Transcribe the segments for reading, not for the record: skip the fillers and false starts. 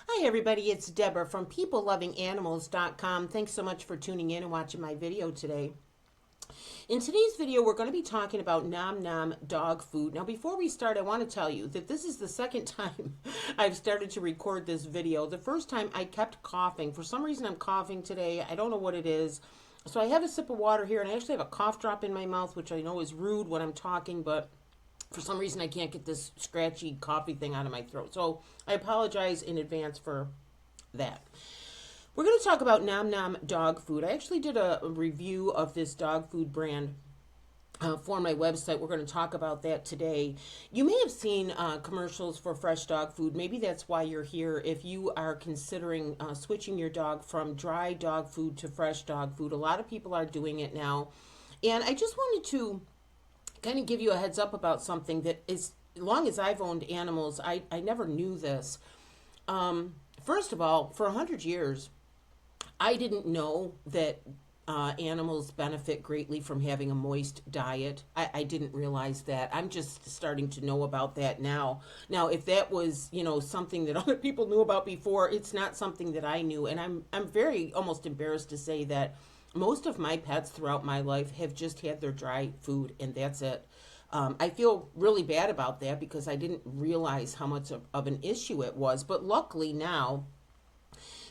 Hi everybody, it's Deborah from PeopleLovingAnimals.com. Thanks so much for tuning in and watching my video today. In today's video, we're going to be talking about Nom Nom Dog Food. Now, before we start, I want to tell you that this is the second time I've started to record this video. The first time I kept coughing. For some reason, I'm coughing today. I don't know what it is. So I have a sip of water here, and I actually have a cough drop in my mouth, which I know is rude when I'm talking, but for some reason I can't get this scratchy coffee thing out of my throat. So I apologize in advance for that. We're going to talk about Nom Nom Dog Food. I actually did a review of this dog food brand for my website. We're going to talk about that today. You may have seen commercials for fresh dog food. Maybe that's why you're here. If you are considering switching your dog from dry dog food to fresh dog food, a lot of people are doing it now. And I just wanted to kind of give you a heads up about something that is, as long as I've owned animals, I never knew this. First of all, for 100 years, I didn't know that animals benefit greatly from having a moist diet. I didn't realize that. I'm just starting to know about that now. Now, if that was, something that other people knew about before, it's not something that I knew. And I'm very almost embarrassed to say that most of my pets throughout my life have just had their dry food, and that's it. I feel really bad about that because I didn't realize how much of an issue it was. But luckily now,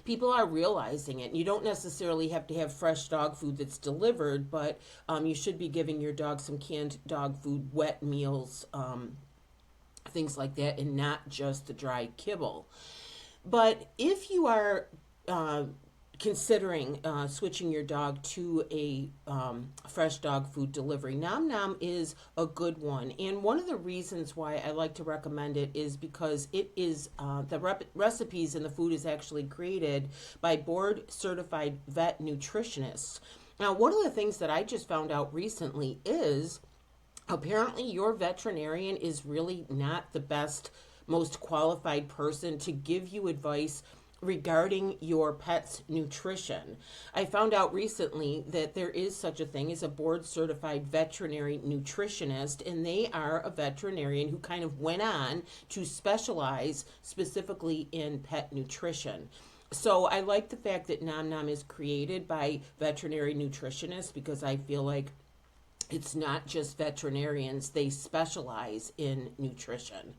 people are realizing it. You don't necessarily have to have fresh dog food that's delivered, but you should be giving your dog some canned dog food, wet meals, things like that, and not just the dry kibble. But if you are considering switching your dog to a fresh dog food delivery, Nom Nom is a good one. And one of the reasons why I like to recommend it is because it is the recipes and the food is actually created by board certified vet nutritionists. Now, one of the things that I just found out recently is apparently your veterinarian is really not the best, most qualified person to give you advice regarding your pet's nutrition. I found out recently that there is such a thing as a board certified veterinary nutritionist, and they are a veterinarian who kind of went on to specialize specifically in pet nutrition. So I like the fact that Nom Nom is created by veterinary nutritionists because I feel like it's not just veterinarians, they specialize in nutrition.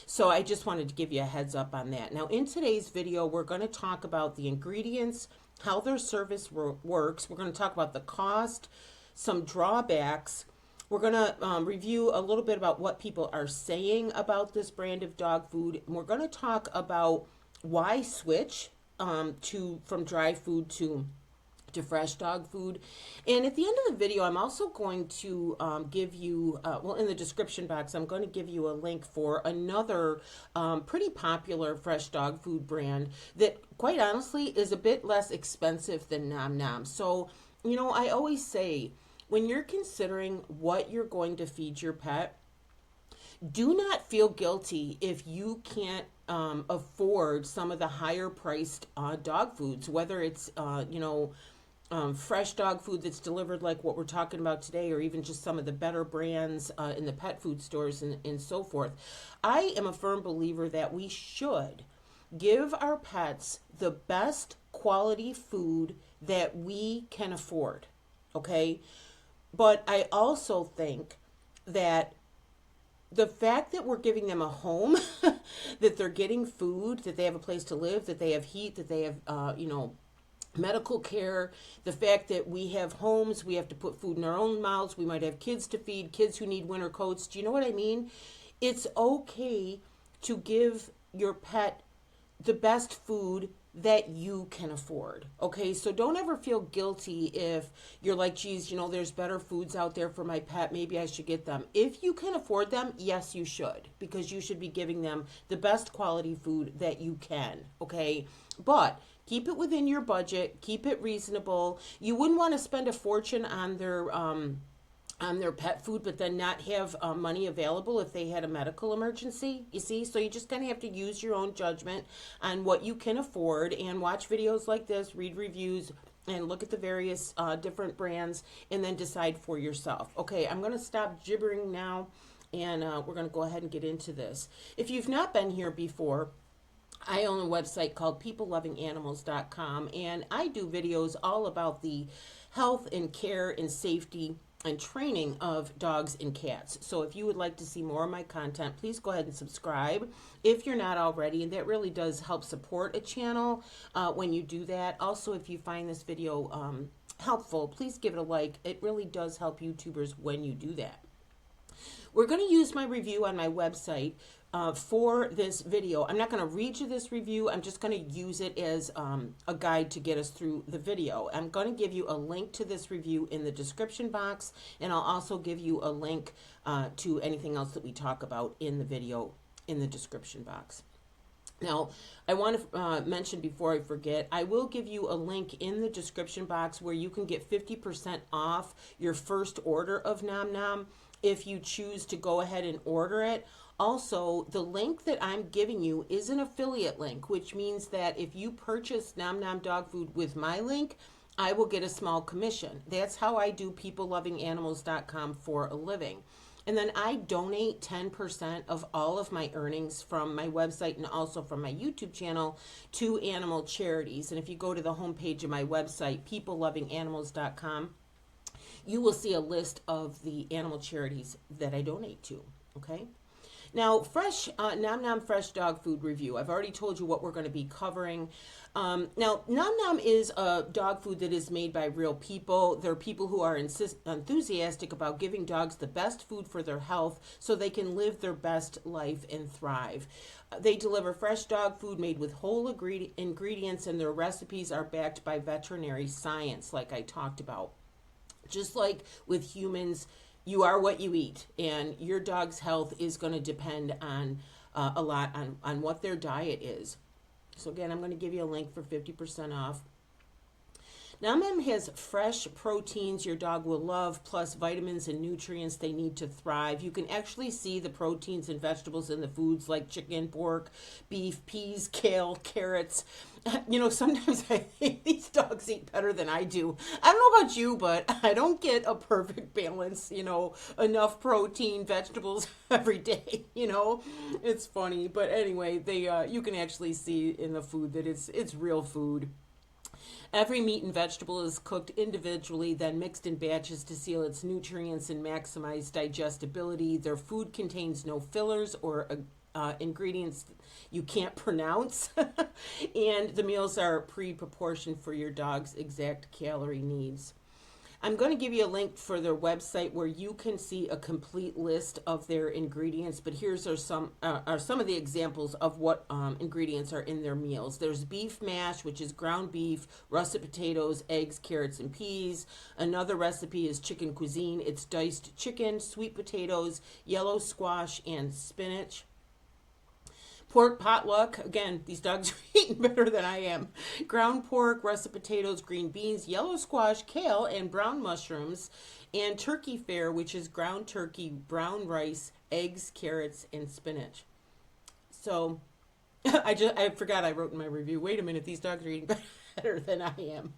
So I just wanted to give you a heads up on that. Now, in today's video, we're going to talk about the ingredients, how their service works. We're going to talk about the cost, some drawbacks. We're going to review a little bit about what people are saying about this brand of dog food. And we're going to talk about why switch from dry food to fresh dog food. And at the end of the video, I'm also going to give you, in the description box, I'm going to give you a link for another pretty popular fresh dog food brand that, quite honestly, is a bit less expensive than Nom Nom. So, I always say, when you're considering what you're going to feed your pet, do not feel guilty if you can't afford some of the higher priced dog foods, whether it's, fresh dog food that's delivered like what we're talking about today, or even just some of the better brands in the pet food stores and so forth. I am a firm believer that we should give our pets the best quality food that we can afford, okay? But I also think that the fact that we're giving them a home, that they're getting food, that they have a place to live, that they have heat, that they have, medical care, the fact that we have homes, we have to put food in our own mouths, we might have kids to feed, kids who need winter coats. Do you know what I mean? It's okay to give your pet the best food that you can afford. Okay, so don't ever feel guilty if you're like, geez, there's better foods out there for my pet, maybe I should get them. If you can afford them, yes, you should, because you should be giving them the best quality food that you can. Okay, but keep it within your budget, keep it reasonable. You wouldn't want to spend a fortune on their pet food, but then not have money available if they had a medical emergency, you see? So you just kind of have to use your own judgment on what you can afford and watch videos like this, read reviews, and look at the various different brands, and then decide for yourself. Okay, I'm going to stop gibbering now, and we're going to go ahead and get into this. If you've not been here before, I own a website called peoplelovinganimals.com, and I do videos all about the health and care and safety and training of dogs and cats. So if you would like to see more of my content, please go ahead and subscribe if you're not already, and that really does help support a channel when you do that. Also, if you find this video helpful, please give it a like. It really does help YouTubers when you do that. We're going to use my review on my website for this video. I'm not going to read you this review. I'm just going to use it as a guide to get us through the video. I'm going to give you a link to this review in the description box, and I'll also give you a link to anything else that we talk about in the video in the description box. Now, I want to mention before I forget, I will give you a link in the description box where you can get 50% off your first order of Nom Nom if you choose to go ahead and order it. Also, the link that I'm giving you is an affiliate link, which means that if you purchase Nom Nom Dog Food with my link, I will get a small commission. That's how I do peoplelovinganimals.com for a living. And then I donate 10% of all of my earnings from my website and also from my YouTube channel to animal charities. And if you go to the homepage of my website, peoplelovinganimals.com, you will see a list of the animal charities that I donate to. Okay. Now, Nom Nom Fresh Dog Food Review. I've already told you what we're going to be covering. Now, Nom Nom is a dog food that is made by real people. They're people who are enthusiastic about giving dogs the best food for their health so they can live their best life and thrive. They deliver fresh dog food made with whole ingredients, and their recipes are backed by veterinary science, like I talked about. Just like with humans, you are what you eat, and your dog's health is going to depend on a lot on what their diet is. So again, I'm going to give you a link for 50% off. Nom Nom has fresh proteins your dog will love, plus vitamins and nutrients they need to thrive. You can actually see the proteins and vegetables in the foods like chicken, pork, beef, peas, kale, carrots. You know, sometimes I think these dogs eat better than I do. I don't know about you, but I don't get a perfect balance, you know, enough protein, vegetables every day, you know. It's funny, but anyway, you can actually see in the food that it's real food. Every meat and vegetable is cooked individually, then mixed in batches to seal its nutrients and maximize digestibility. Their food contains no fillers or ingredients you can't pronounce. And the meals are pre-proportioned for your dog's exact calorie needs. I'm going to give you a link for their website where you can see a complete list of their ingredients, but here's some of the examples of what ingredients are in their meals. There's beef mash, which is ground beef, russet potatoes, eggs, carrots, and peas. Another recipe is chicken cuisine. It's diced chicken, sweet potatoes, yellow squash, and spinach. Pork potluck. Again, these dogs are eating better than I am. Ground pork, russet potatoes, green beans, yellow squash, kale, and brown mushrooms. And turkey fare, which is ground turkey, brown rice, eggs, carrots, and spinach. So, I forgot I wrote in my review, wait a minute, these dogs are eating better than I am.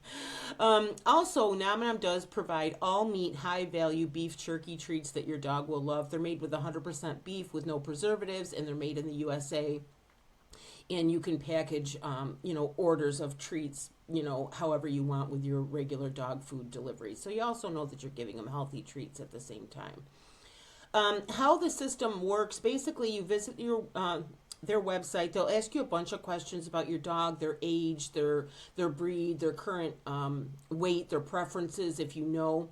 Also, Nom Nom does provide all meat, high value beef jerky treats that your dog will love. They're made with 100% beef with no preservatives, and they're made in the USA. And you can package, you know, orders of treats, you know, however you want with your regular dog food delivery. So you also know that you're giving them healthy treats at the same time. How the system works, basically you visit their website. They'll ask you a bunch of questions about your dog, their age, their breed, their current weight, their preferences, if you know.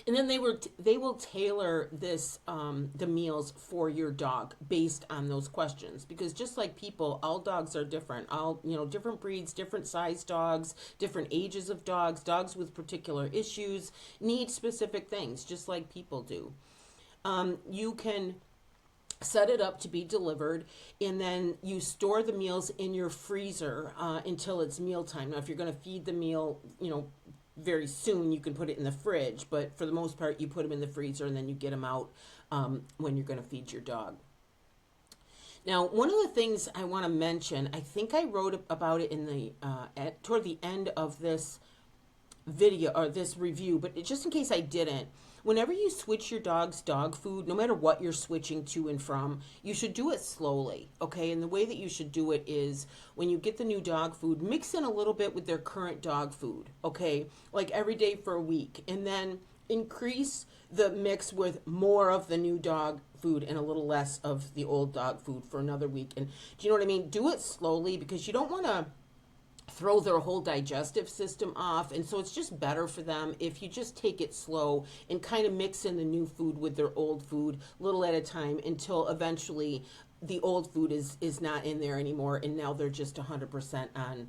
And then they will tailor the meals for your dog based on those questions, because just like people, all dogs are different. All, you know, different breeds, different size dogs, different ages of dogs, dogs with particular issues need specific things, just like people do. You can set it up to be delivered, and then you store the meals in your freezer until it's mealtime. Now, if you're going to feed the meal, you know, very soon, you can put it in the fridge, but for the most part, you put them in the freezer and then you get them out when you're going to feed your dog. Now, one of the things I want to mention, I think I wrote about it in the toward the end of this video or this review, but just in case I didn't, whenever you switch your dog's dog food, no matter what you're switching to and from, you should do it slowly, okay? And the way that you should do it is when you get the new dog food, mix in a little bit with their current dog food, okay? Like every day for a week, and then increase the mix with more of the new dog food and a little less of the old dog food for another week. And do you know what I mean? Do it slowly, because you don't want to throw their whole digestive system off, and so it's just better for them if you just take it slow and kind of mix in the new food with their old food little at a time until eventually the old food is not in there anymore, and now they're just 100% on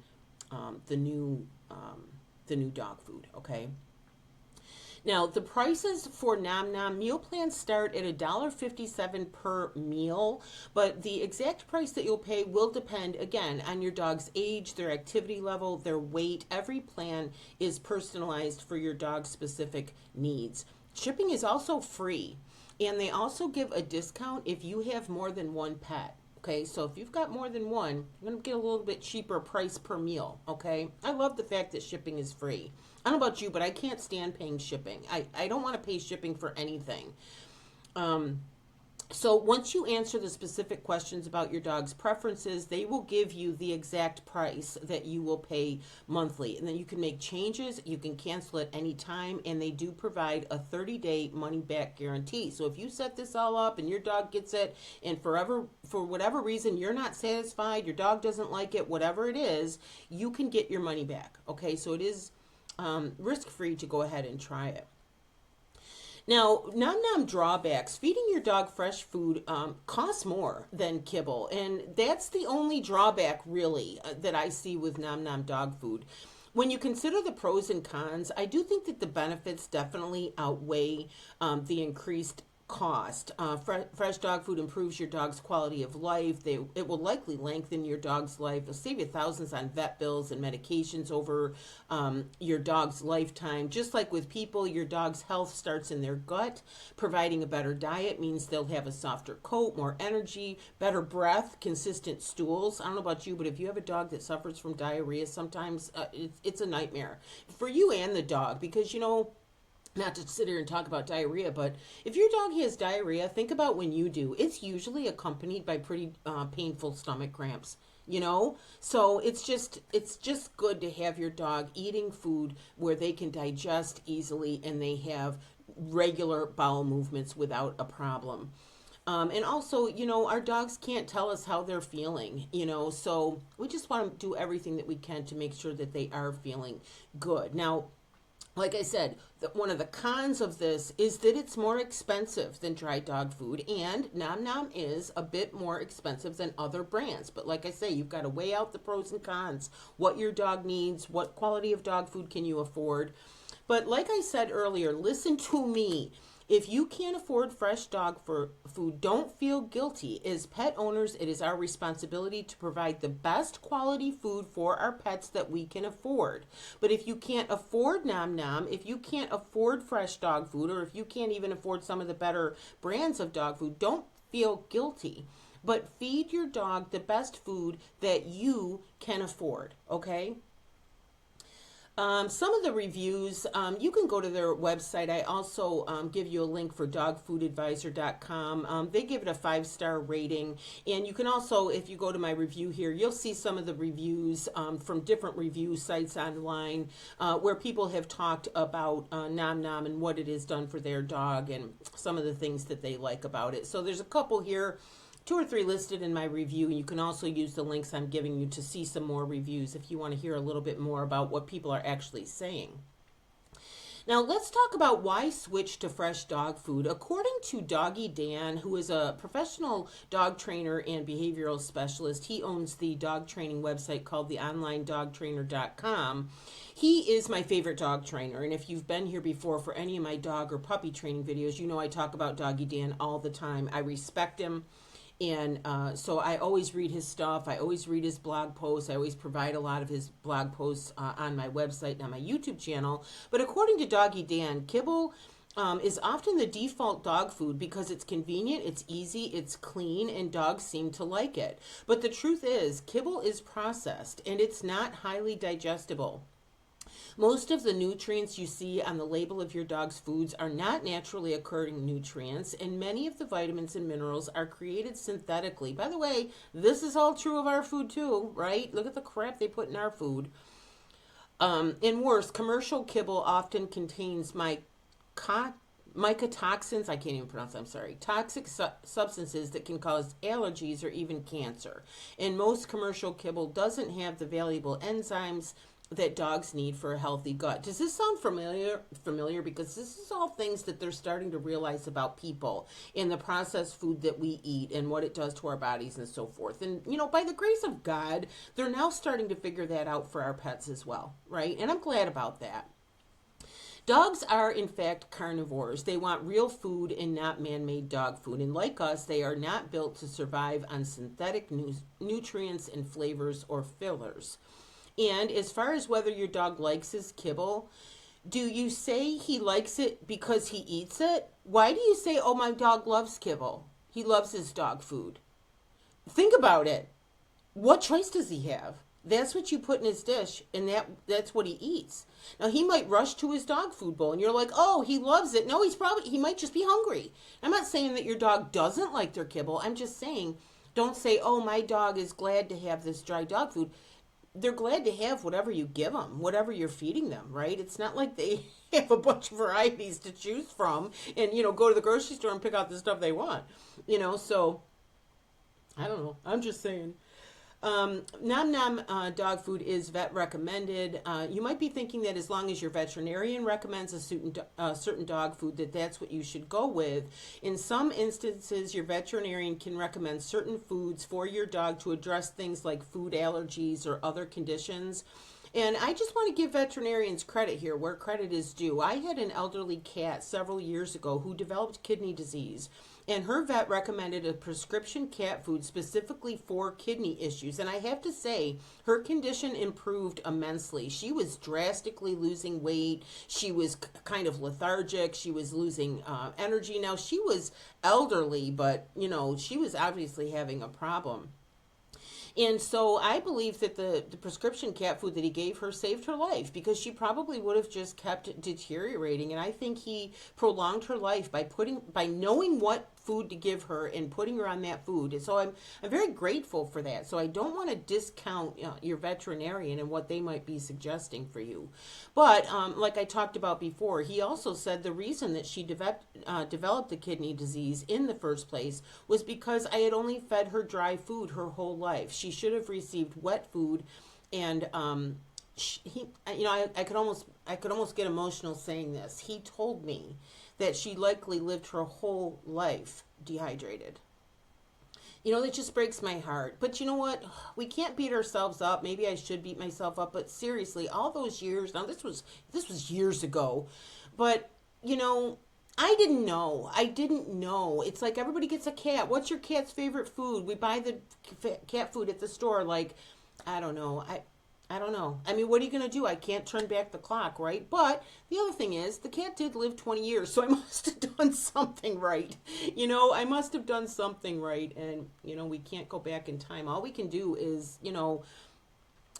the new dog food, okay? Now, the prices for Nom Nom meal plans start at $1.57 per meal, but the exact price that you'll pay will depend, again, on your dog's age, their activity level, their weight. Every plan is personalized for your dog's specific needs. Shipping is also free, and they also give a discount if you have more than one pet. Okay, so if you've got more than one, you're going to get a little bit cheaper price per meal, okay? I love the fact that shipping is free. I don't know about you, but I can't stand paying shipping. I don't want to pay shipping for anything. So once you answer the specific questions about your dog's preferences, they will give you the exact price that you will pay monthly. And then you can make changes, you can cancel at any time, and they do provide a 30-day money-back guarantee. So if you set this all up and your dog gets it, and for whatever reason you're not satisfied, your dog doesn't like it, whatever it is, you can get your money back. Okay, so it is risk-free to go ahead and try it. Now, Nom Nom drawbacks. Feeding your dog fresh food costs more than kibble, and that's the only drawback, really, that I see with Nom Nom dog food. When you consider the pros and cons, I do think that the benefits definitely outweigh the increased cost. Fresh dog food improves your dog's quality of life. It will likely lengthen your dog's life. It'll save you thousands on vet bills and medications over your dog's lifetime. Just like with people, your dog's health starts in their gut. Providing a better diet means they'll have a softer coat, more energy, better breath, consistent stools. I don't know about you, but if you have a dog that suffers from diarrhea, sometimes it's a nightmare for you and the dog, because, you know, not to sit here and talk about diarrhea, but if your dog has diarrhea, think about when you do. It's usually accompanied by pretty painful stomach cramps, you know? So it's just good to have your dog eating food where they can digest easily and they have regular bowel movements without a problem. And also, you know, our dogs can't tell us how they're feeling, you know, so we just want to do everything that we can to make sure that they are feeling good. Now, like I said, one of the cons of this is that it's more expensive than dry dog food, and Nom Nom is a bit more expensive than other brands. But like I say, you've got to weigh out the pros and cons, what your dog needs, what quality of dog food can you afford. But like I said earlier, listen to me. If you can't afford fresh dog food, don't feel guilty. As pet owners, it is our responsibility to provide the best quality food for our pets that we can afford. But if you can't afford Nom Nom, if you can't afford fresh dog food, or if you can't even afford some of the better brands of dog food, don't feel guilty. But feed your dog the best food that you can afford, okay? Some of the reviews, you can go to their website. I also give you a link for dogfoodadvisor.com. They give it a 5-star rating. And you can also, if you go to my review here, you'll see some of the reviews from different review sites online where people have talked about Nom Nom and what it has done for their dog and some of the things that they like about it. So there's a couple here. 2 or 3 listed in my review. You can also use the links I'm giving you to see some more reviews if you want to hear a little bit more about what people are actually saying. Now let's talk about why switch to fresh dog food. According to Doggy Dan, who is a professional dog trainer and behavioral specialist, he owns the dog training website called theonlinedogtrainer.com. He is my favorite dog trainer, and if you've been here before for any of my dog or puppy training videos, you know I talk about Doggy Dan all the time. I respect him. And so I always read his stuff. I always read his blog posts. I always provide a lot of his blog posts on my website and on my YouTube channel. But according to Doggy Dan, kibble is often the default dog food because it's convenient, it's easy, it's clean, and dogs seem to like it. But the truth is, kibble is processed, and it's not highly digestible. Most of the nutrients you see on the label of your dog's foods are not naturally occurring nutrients, and many of the vitamins and minerals are created synthetically. By the way, this is all true of our food too, right? Look at the crap they put in our food. And worse, commercial kibble often contains mycotoxins, I can't even pronounce it, I'm sorry, toxic substances that can cause allergies or even cancer. And most commercial kibble doesn't have the valuable enzymes that dogs need for a healthy gut. Does this sound familiar? Because this is all things that they're starting to realize about people in the processed food that we eat and what it does to our bodies and so forth. And, by the grace of God, they're now starting to figure that out for our pets as well, right? And I'm glad about that. Dogs are, in fact, carnivores. They want real food and not man-made dog food. And like us, they are not built to survive on synthetic nutrients and flavors or fillers. And as far as whether your dog likes his kibble, do you say he likes it because he eats it? Why do you say, oh, my dog loves kibble? He loves his dog food. Think about it. What choice does he have? That's what you put in his dish, and that's what he eats. Now, he might rush to his dog food bowl, and you're like, oh, he loves it. No, he might just be hungry. I'm not saying that your dog doesn't like their kibble. I'm just saying, don't say, oh, my dog is glad to have this dry dog food. They're glad to have whatever you give them, whatever you're feeding them, right? It's not like they have a bunch of varieties to choose from and, go to the grocery store and pick out the stuff they want, so I don't know. I'm just saying. NomNom dog food is vet recommended. You might be thinking that as long as your veterinarian recommends a certain dog food, that's what you should go with. In some instances, your veterinarian can recommend certain foods for your dog to address things like food allergies or other conditions. And I just want to give veterinarians credit here where credit is due. I had an elderly cat several years ago who developed kidney disease, and her vet recommended a prescription cat food specifically for kidney issues. And I have to say, her condition improved immensely. She was drastically losing weight. She was kind of lethargic. She was losing energy. Now, she was elderly, but, she was obviously having a problem. And so I believe that the prescription cat food that he gave her saved her life, because she probably would have just kept deteriorating. And I think he prolonged her life by knowing what food to give her and putting her on that food. And so I'm very grateful for that. So I don't want to discount your veterinarian and what they might be suggesting for you. But like I talked about before, he also said the reason that she developed the kidney disease in the first place was because I had only fed her dry food her whole life. She should have received wet food, and I could almost get emotional saying this. He told me that she likely lived her whole life dehydrated. That just breaks my heart. But you know what? We can't beat ourselves up. Maybe I should beat myself up, but seriously, all those years, now this was years ago, but I didn't know. It's like everybody gets a cat. What's your cat's favorite food? We buy the cat food at the store. Like, I don't know. I don't know. I mean, what are you going to do? I can't turn back the clock, right? But the other thing is, the cat did live 20 years, so I must have done something right. I must have done something right, and, we can't go back in time. All we can do is,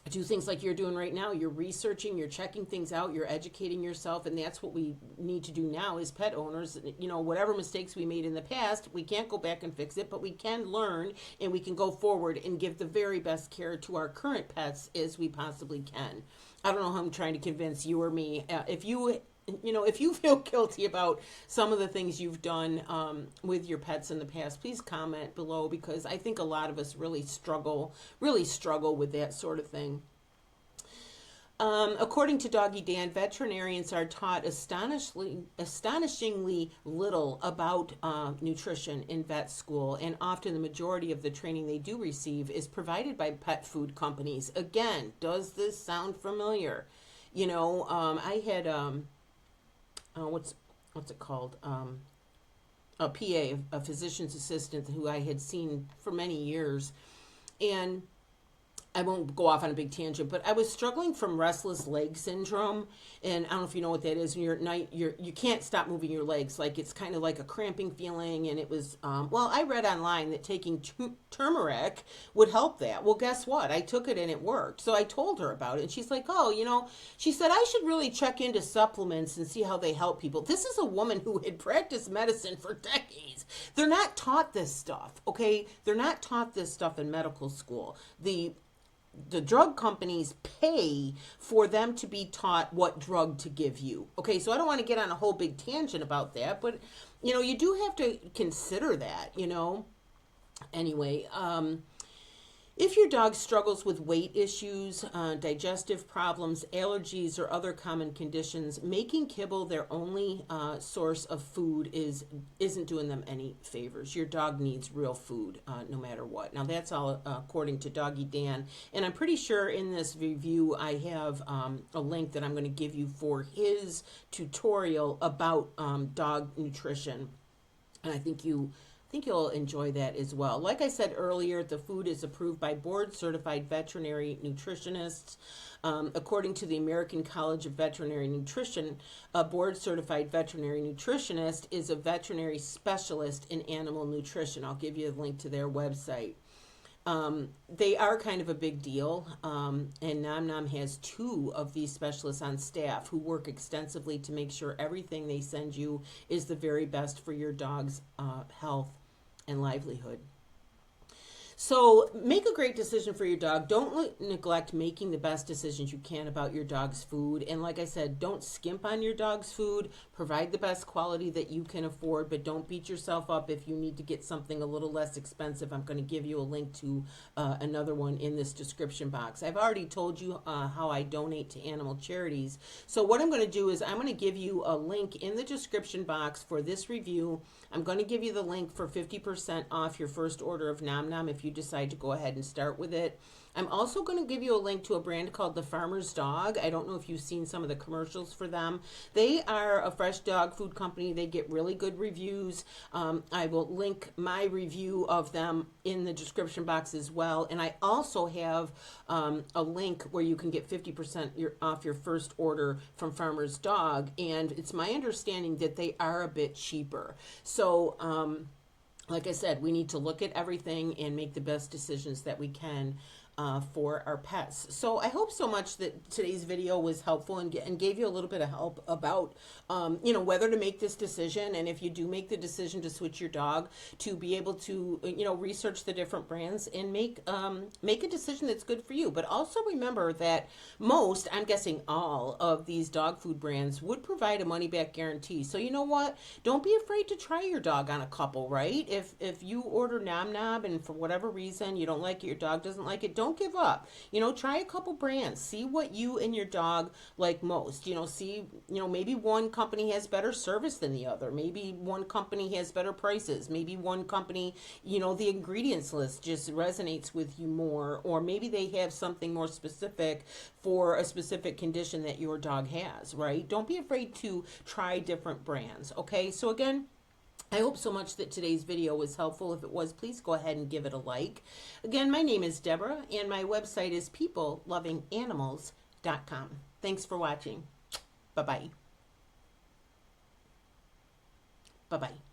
do things like you're doing right now. You're researching, you're checking things out, you're educating yourself, and that's what we need to do now as pet owners. Whatever mistakes we made in the past, we can't go back and fix it, but we can learn and we can go forward and give the very best care to our current pets as we possibly can. I don't know how I'm trying to convince you or me. If you feel guilty about some of the things you've done with your pets in the past, please comment below, because I think a lot of us really struggle with that sort of thing. According to Doggy Dan, veterinarians are taught astonishingly little about nutrition in vet school, and often the majority of the training they do receive is provided by pet food companies. Again, does this sound familiar? I had what's it called? A PA, a physician's assistant, who I had seen for many years, and I won't go off on a big tangent, but I was struggling from restless leg syndrome, and I don't know if you know what that is. When you're at night, you can't stop moving your legs, like it's kind of like a cramping feeling. And it was well, I read online that taking turmeric would help that. Well, guess what? I took it and it worked. So I told her about it, and she's like, "Oh, she said I should really check into supplements and see how they help people." This is a woman who had practiced medicine for decades. They're not taught this stuff, okay? They're not taught this stuff in medical school. The drug companies pay for them to be taught what drug to give you. Okay, so I don't want to get on a whole big tangent about that, but you do have to consider that, Anyway, if your dog struggles with weight issues, digestive problems, allergies, or other common conditions, making kibble their only source of food isn't doing them any favors. Your dog needs real food, no matter what. Now, that's all according to Doggy Dan, and I'm pretty sure in this review I have a link that I'm going to give you for his tutorial about dog nutrition, and I think you'll enjoy that as well. Like I said earlier, the food is approved by board-certified veterinary nutritionists. According to the American College of Veterinary Nutrition, a board-certified veterinary nutritionist is a veterinary specialist in animal nutrition. I'll give you a link to their website. They are kind of a big deal, and NomNom has 2 of these specialists on staff who work extensively to make sure everything they send you is the very best for your dog's health and livelihood. So make a great decision for your dog. Don't neglect making the best decisions you can about your dog's food. And like I said, don't skimp on your dog's food. Provide the best quality that you can afford, but don't beat yourself up if you need to get something a little less expensive. I'm going to give you a link to another one in this description box. I've already told you how I donate to animal charities. So what I'm going to do is I'm going to give you a link in the description box for this review. I'm going to give you the link for 50% off your first order of NomNom if you decide to go ahead and start with it. I'm also going to give you a link to a brand called The Farmer's Dog. I don't know if you've seen some of the commercials for them. They are a fresh dog food company. They get really good reviews. I will link my review of them in the description box as well. And I also have a link where you can get 50% off your first order from Farmer's Dog. And it's my understanding that they are a bit cheaper. So, like I said, we need to look at everything and make the best decisions that we can for our pets. So I hope so much that today's video was helpful and gave you a little bit of help about, whether to make this decision. And if you do make the decision to switch your dog, to be able to, research the different brands and make a decision that's good for you. But also remember that most, I'm guessing all of these dog food brands would provide a money back guarantee. So you know what? Don't be afraid to try your dog on a couple, right? If you order NomNom and for whatever reason you don't like it, your dog doesn't like it, don't give up. Try a couple brands. See what you and your dog like most. Maybe one company has better service than the other. Maybe one company has better prices. Maybe one company, the ingredients list just resonates with you more. Or maybe they have something more specific for a specific condition that your dog has, right? Don't be afraid to try different brands, okay? So again, I hope so much that today's video was helpful. If it was, please go ahead and give it a like. Again, my name is Deborah, and my website is peoplelovinganimals.com. Thanks for watching. Bye-bye. Bye-bye.